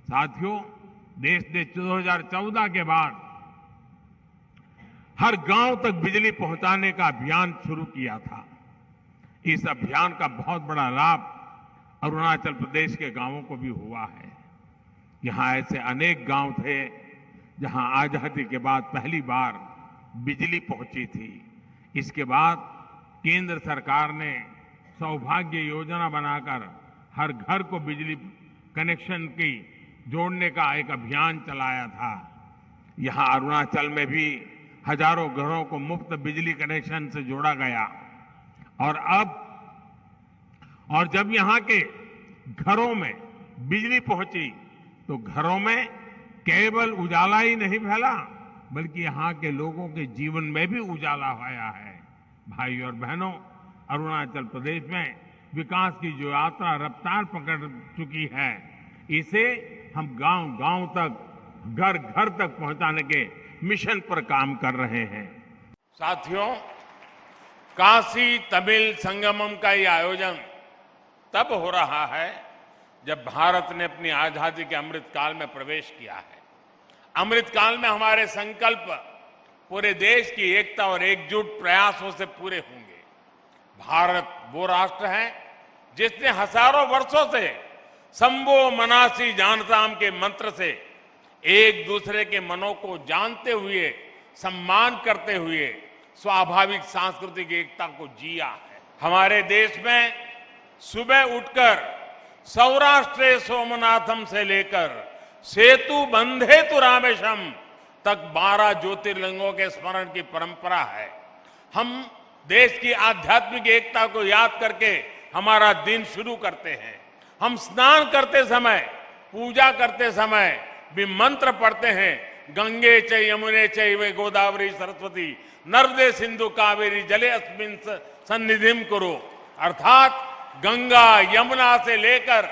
साथियों, देश ने 2014 के बाद हर गांव तक बिजली पहुंचाने का अभियान शुरू किया था। इस अभियान का बहुत बड़ा लाभ अरुणाचल प्रदेश के गांवों को भी हुआ है। यहां ऐसे अनेक गांव थे जहां आजादी के बाद पहली बार बिजली पहुंची थी। इसके बाद केंद्र सरकार ने सौभाग्य योजना बनाकर हर घर को बिजली कनेक्शन की जोड़ने का एक अभियान चलाया था। यहां अरुणाचल में भी हजारों घरों को मुफ्त बिजली कनेक्शन से जोड़ा गया। और जब यहां के घरों में बिजली पहुंची तो घरों में केवल उजाला ही नहीं फैला, बल्कि यहां के लोगों के जीवन में भी उजाला आया है। भाई और बहनों, अरुणाचल प्रदेश में विकास की जो यात्रा रफ्तार पकड़ चुकी है, इसे हम गांव-गांव तक, घर-घर तक पहुंचाने के मिशन पर काम कर रहे हैं। साथियों, काशी तमिल संगमम का ये आयोजन तब हो रहा है जब भारत ने अपनी आजादी के अमृत काल में प्रवेश किया है। अमृत काल में हमारे संकल्प पूरे देश की एकता और एकजुट प्रयासों से पूरे होंगे। भारत वो राष्ट्र है जिसने हजारों वर्षों से संबो मनासी जानताम के मंत्र से एक दूसरे के मनों को जानते हुए, सम्मान करते हुए स्वाभाविक सांस्कृतिक एकता को जिया है। हमारे देश में सुबह उठकर सौराष्ट्र सोमनाथम से लेकर सेतु बंधेतु रामेशम तक 12 ज्योतिर्लिंगों के स्मरण की परंपरा है। हम देश की आध्यात्मिक एकता को याद करके हमारा दिन शुरू करते हैं। हम स्नान करते समय, पूजा करते समय भी मंत्र पढ़ते हैं, गंगे च यमुने चैव गोदावरी सरस्वती नर्मदे सिंधु कावेरी जले अस्मिन् सन्निधिम कुरु। अर्थात गंगा यमुना से लेकर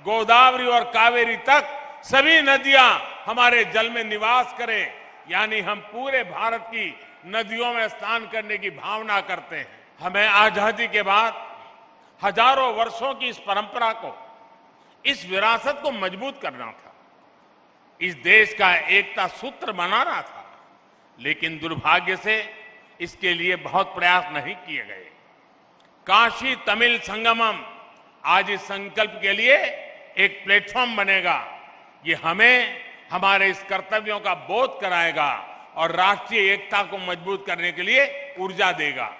गोदावरी और कावेरी तक सभी नदियां हमारे जल में निवास करें। यानी हम पूरे भारत की नदियों में स्नान करने की भावना करते हैं। हमें आजादी के बाद हजारों वर्षों की इस परंपरा को, इस विरासत को मजबूत करना था। इस देश का एकता सूत्र बनाना था। लेकिन दुर्भाग्य से इसके लिए बहुत प्रयास नहीं किए गए। काशी तमिल संगमम आज इस संकल्प के लिए एक प्लेटफॉर्म बनेगा। ये हमें हमारे इस कर्तव्यों का बोध कराएगा और राष्ट्रीय एकता को मजबूत करने के लिए ऊर्जा देगा।